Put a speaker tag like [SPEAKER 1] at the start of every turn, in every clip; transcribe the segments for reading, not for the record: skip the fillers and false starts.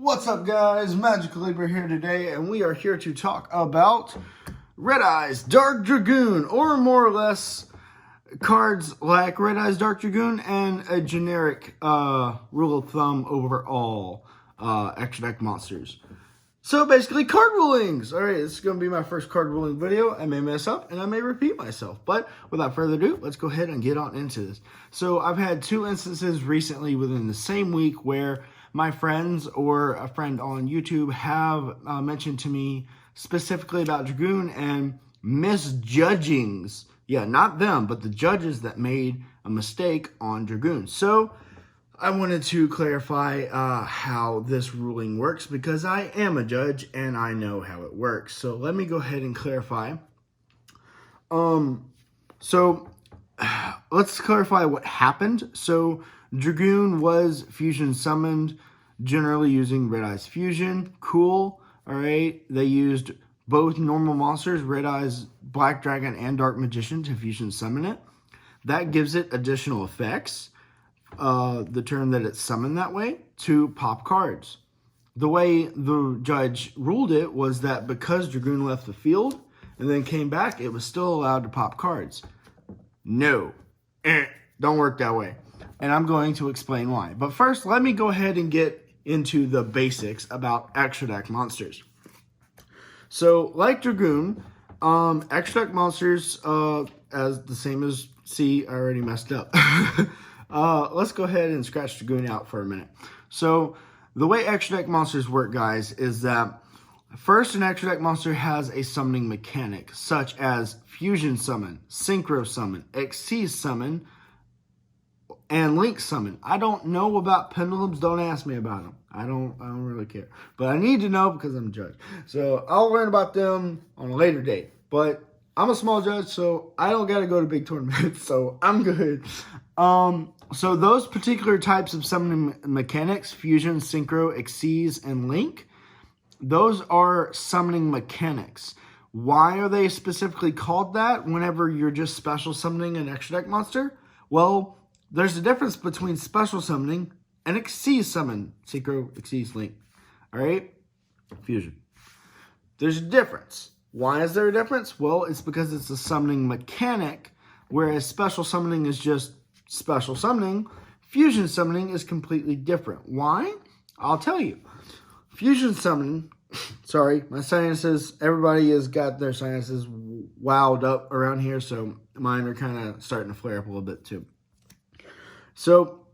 [SPEAKER 1] What's up, guys? Magical Libra here today, and we are here to talk about Red Eyes Dark Dragoon, or more or less cards like Red Eyes Dark Dragoon and a generic rule of thumb over all extra deck monsters. So basically, card rulings. All right, this is going to be my first card ruling video. I may mess up and I may repeat myself, but without further ado, let's go ahead and get on into this. So I've had two instances recently within the same week where my friends or a friend on YouTube have mentioned to me specifically about Dragoon and misjudgings. Yeah, not them, but the judges that made a mistake on Dragoon. So I wanted to clarify how this ruling works because I am a judge and I know how it works. So let me go ahead and clarify. So let's clarify what happened. So Dragoon was fusion summoned, generally using Red Eyes Fusion. Cool. All right. They used both normal monsters, Red Eyes, Black Dragon, and Dark Magician, to fusion summon it. That gives it additional effects, the turn that it's summoned that way, to pop cards. The way the judge ruled it was that because Dragoon left the field and then came back, it was still allowed to pop cards. No. Don't work that way. And I'm going to explain why. But first, let me go ahead and get into the basics about extra deck monsters. So, like Dragoon, extra deck monsters, as the same as C, I already messed up. Let's go ahead and scratch Dragoon out for a minute. So, the way extra deck monsters work, guys, is that first, an extra deck monster has a summoning mechanic, such as Fusion Summon, Synchro Summon, Xyz Summon, and Link Summon. I don't know about pendulums. Don't ask me about them. I don't really care. But I need to know because I'm a judge. So I'll learn about them on a later date. But I'm a small judge, so I don't got to go to big tournaments. So I'm good. So those particular types of summoning mechanics, Fusion, Synchro, Xyz, and Link, those are summoning mechanics. Why are they specifically called that whenever you're just special summoning an extra deck monster? Well, there's a difference between special summoning and Xyz summon. Synchro, Xyz, Link. Alright? Fusion. There's a difference. Why is there a difference? Well, it's because it's a summoning mechanic, whereas special summoning is just special summoning. Fusion summoning is completely different. Why? I'll tell you. Fusion summoning, sorry, my sinuses, everybody has got their sinuses wowed up around here, so mine are kind of starting to flare up a little bit too. So,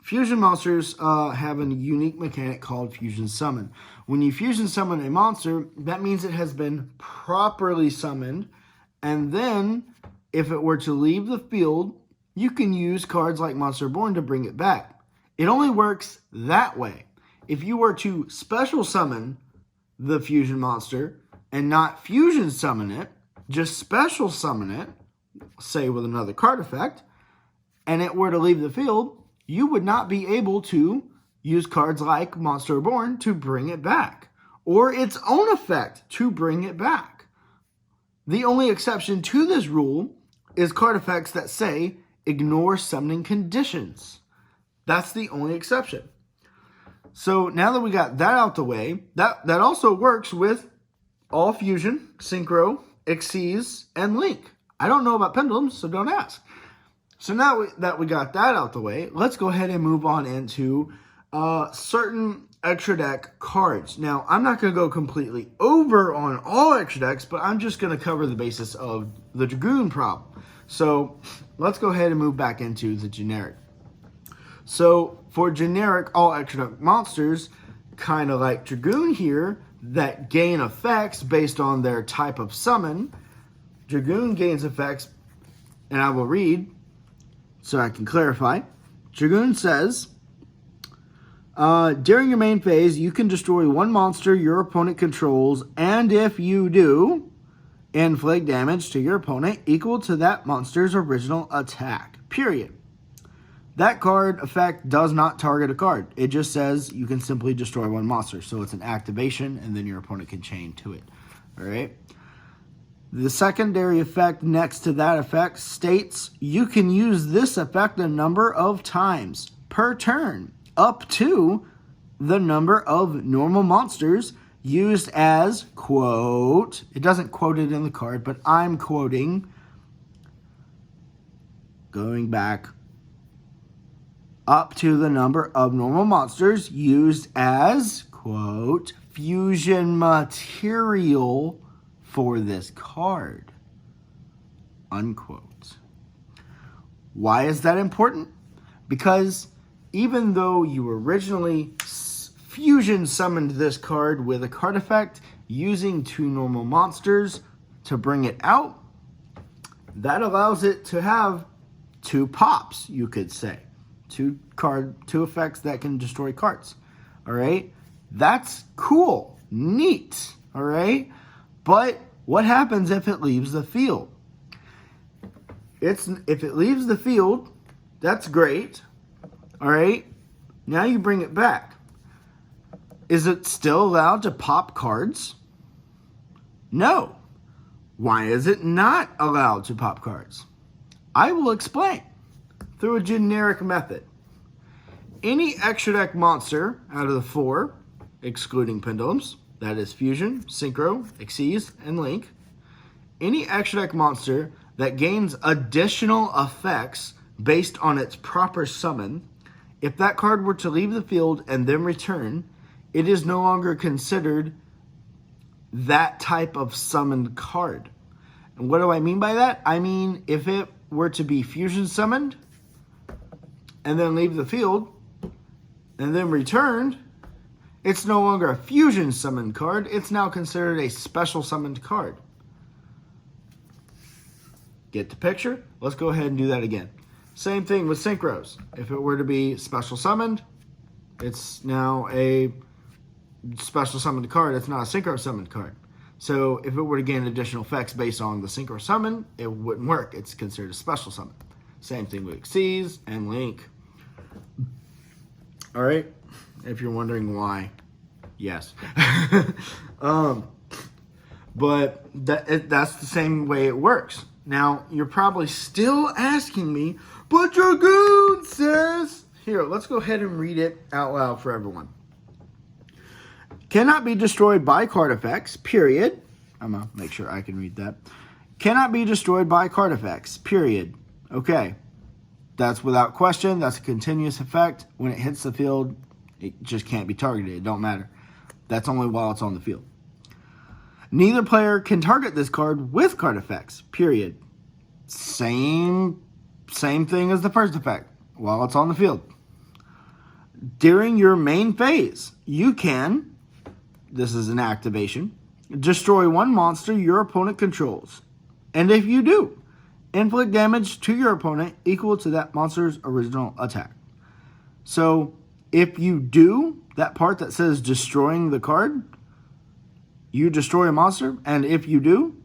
[SPEAKER 1] fusion monsters have a unique mechanic called Fusion Summon. When you Fusion Summon a monster, that means it has been properly summoned, and then, if it were to leave the field, you can use cards like Monster Born to bring it back. It only works that way. If you were to special summon the fusion monster and not fusion summon it, just special summon it, say with another card effect, and it were to leave the field, you would not be able to use cards like Monster Born to bring it back, or its own effect to bring it back. The only exception to this rule is card effects that say ignore summoning conditions. That's the only exception. So now that we got that out the way, that also works with all Fusion, Synchro, Xyz, and Link. I don't know about pendulums, so don't ask. So now that we got that out the way, let's go ahead and move on into certain extra deck cards. Now, I'm not going to go completely over on all extra decks, but I'm just going to cover the basis of the Dragoon problem. So let's go ahead and move back into the generic. So for generic all extra deck monsters, kind of like Dragoon here, that gain effects based on their type of summon, Dragoon gains effects, and I will read so I can clarify. Dragoon says, during your main phase, you can destroy one monster your opponent controls, and if you do, inflict damage to your opponent equal to that monster's original attack. Period. That card effect does not target a card. It just says you can simply destroy one monster. So it's an activation, and then your opponent can chain to it. All right. The secondary effect next to that effect states you can use this effect a number of times per turn, up to the number of normal monsters used as, quote, it doesn't quote it in the card, but I'm quoting, going back, up to the number of normal monsters used as, quote, fusion material for this card, unquote. Why is that important? Because even though you originally fusion summoned this card with a card effect using 2 normal monsters to bring it out, that allows it to have 2 pops, you could say. 2 effects that can destroy cards. All right? That's cool. Neat. All right? But what happens if it leaves the field? If it leaves the field, that's great. All right? Now you bring it back. Is it still allowed to pop cards? No. Why is it not allowed to pop cards? I will explain through a generic method. Any extra deck monster out of the 4, excluding pendulums, that is Fusion, Synchro, Xyz, and Link, any extra deck monster that gains additional effects based on its proper summon, if that card were to leave the field and then return, it is no longer considered that type of summoned card. And what do I mean by that? I mean, if it were to be fusion summoned and then leave the field and then returned, it's no longer a fusion summoned card. It's now considered a special summoned card. Get the picture? Let's go ahead and do that again. Same thing with synchros. If it were to be special summoned, it's now a special summoned card. It's not a synchro summoned card. So if it were to gain additional effects based on the synchro summon, it wouldn't work. It's considered a special summon. Same thing with Xyz and Link. All right. If you're wondering why, yes. But that's the same way it works. Now, you're probably still asking me, but Dragoon says... Here, let's go ahead and read it out loud for everyone. Cannot be destroyed by card effects, period. I'm going to make sure I can read that. Cannot be destroyed by card effects, period. Okay. That's without question. That's a continuous effect. When it hits the field, it just can't be targeted. It don't matter. That's only while it's on the field. Neither player can target this card with card effects, period. Same thing as the first effect while it's on the field. During your main phase, you can, this is an activation, destroy 1 monster your opponent controls. And if you do, inflict damage to your opponent equal to that monster's original attack. So if you do that part that says destroying the card, you destroy a monster, and if you do,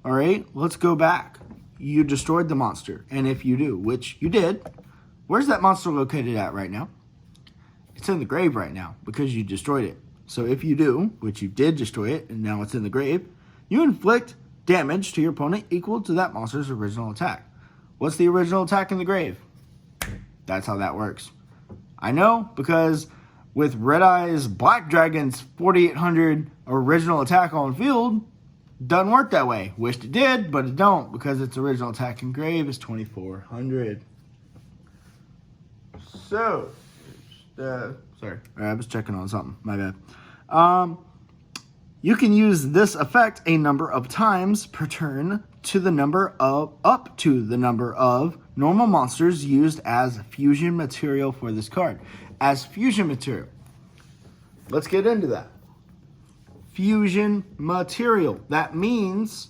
[SPEAKER 1] all right, let's go back. You destroyed the monster, and if you do, which you did, where's that monster located at right now? It's in the grave right now because you destroyed it. So if you do, which you did destroy it, and now it's in the grave, you inflict damage to your opponent equal to that monster's original attack. What's the original attack in the grave? That's how that works. I know because with Red Eye's Black Dragon's 4800 original attack on field, doesn't work that way. Wished it did, but it don't because its original attack in grave is 2400. So, sorry, I was checking on something. My bad. You can use this effect a number of times per turn to the number of up to the number of normal monsters used as fusion material for this card. As fusion material. Let's get into that. Fusion material. That means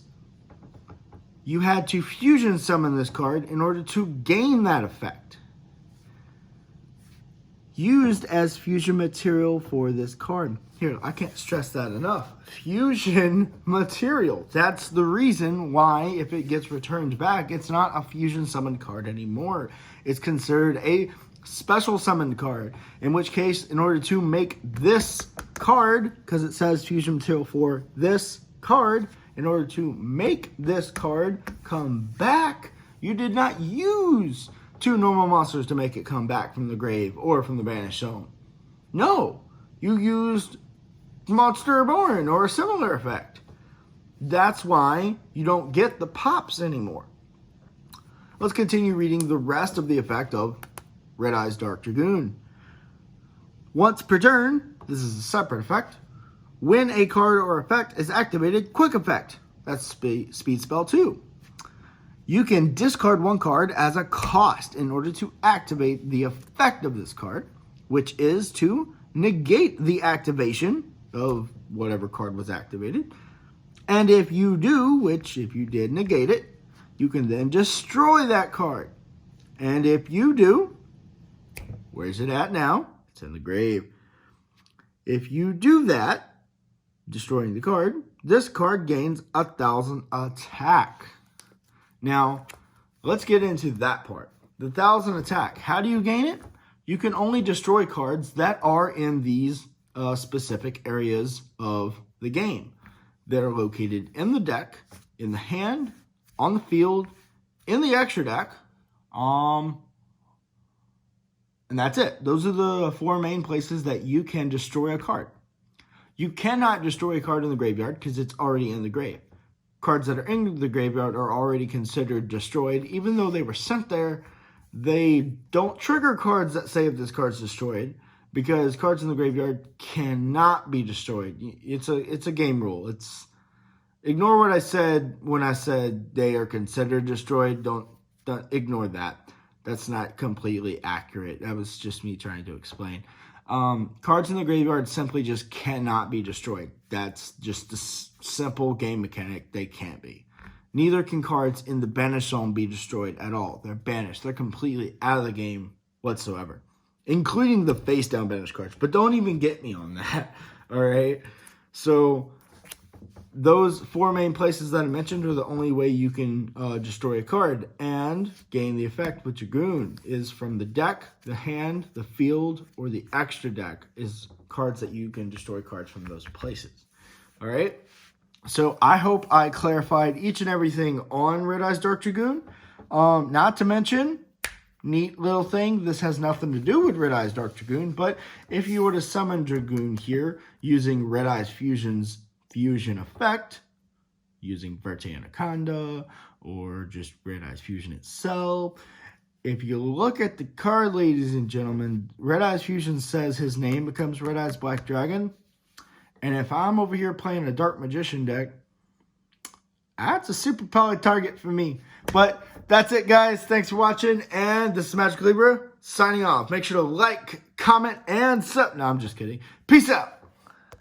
[SPEAKER 1] you had to fusion summon this card in order to gain that effect. Used as fusion material for this card. Here, I can't stress that enough. Fusion material. That's the reason why if it gets returned back, it's not a fusion summoned card anymore. It's considered a special summoned card. In which case, in order to make this card, because it says fusion material for this card, in order to make this card come back, you did not use 2 normal monsters to make it come back from the grave or from the banished zone. No, you used Monster Born or a similar effect. That's why you don't get the pops anymore. Let's continue reading the rest of the effect of Red Eyes Dark Dragoon. Once per turn, this is a separate effect. When a card or effect is activated, quick effect. That's speed spell 2. You can discard one card as a cost in order to activate the effect of this card, which is to negate the activation of whatever card was activated. And if you do, which if you did negate it, you can then destroy that card. And if you do, where's it at now? It's in the grave. If you do that, destroying the card, this card gains 1,000 attack. Now, let's get into that part. The 1,000 attack. How do you gain it? You can only destroy cards that are in these specific areas of the game. That are located in the deck, in the hand, on the field, in the extra deck, and that's it. Those are the 4 main places that you can destroy a card. You cannot destroy a card in the graveyard because it's already in the grave. Cards that are in the graveyard are already considered destroyed. Even though they were sent there, they don't trigger cards that say if this card's destroyed, because cards in the graveyard cannot be destroyed. It's a game rule. Ignore what I said when I said they are considered destroyed. Don't ignore that. That's not completely accurate. That was just me trying to explain. Cards in the graveyard simply just cannot be destroyed. That's just a simple game mechanic. They can't be. Neither can cards in the banish zone be destroyed at all. They're banished. They're completely out of the game whatsoever, including the face down banish cards. But don't even get me on that. All right. So those 4 main places that I mentioned are the only way you can destroy a card and gain the effect with Dragoon is from the deck, the hand, the field, or the extra deck is cards that you can destroy cards from those places. All right. So I hope I clarified each and everything on Red Eyes Dark Dragoon. Not to mention, neat little thing, this has nothing to do with Red Eyes Dark Dragoon, but if you were to summon Dragoon here using Red Eyes Fusion's fusion effect, using Verte Anaconda, or just Red Eyes Fusion itself, if you look at the card, ladies and gentlemen, Red Eyes Fusion says his name becomes Red Eyes Black Dragon. And if I'm over here playing a Dark Magician deck, that's a super poly target for me. But that's it, guys. Thanks for watching. And this is Magic Libra signing off. Make sure to like, comment, and sub. No, I'm just kidding. Peace out.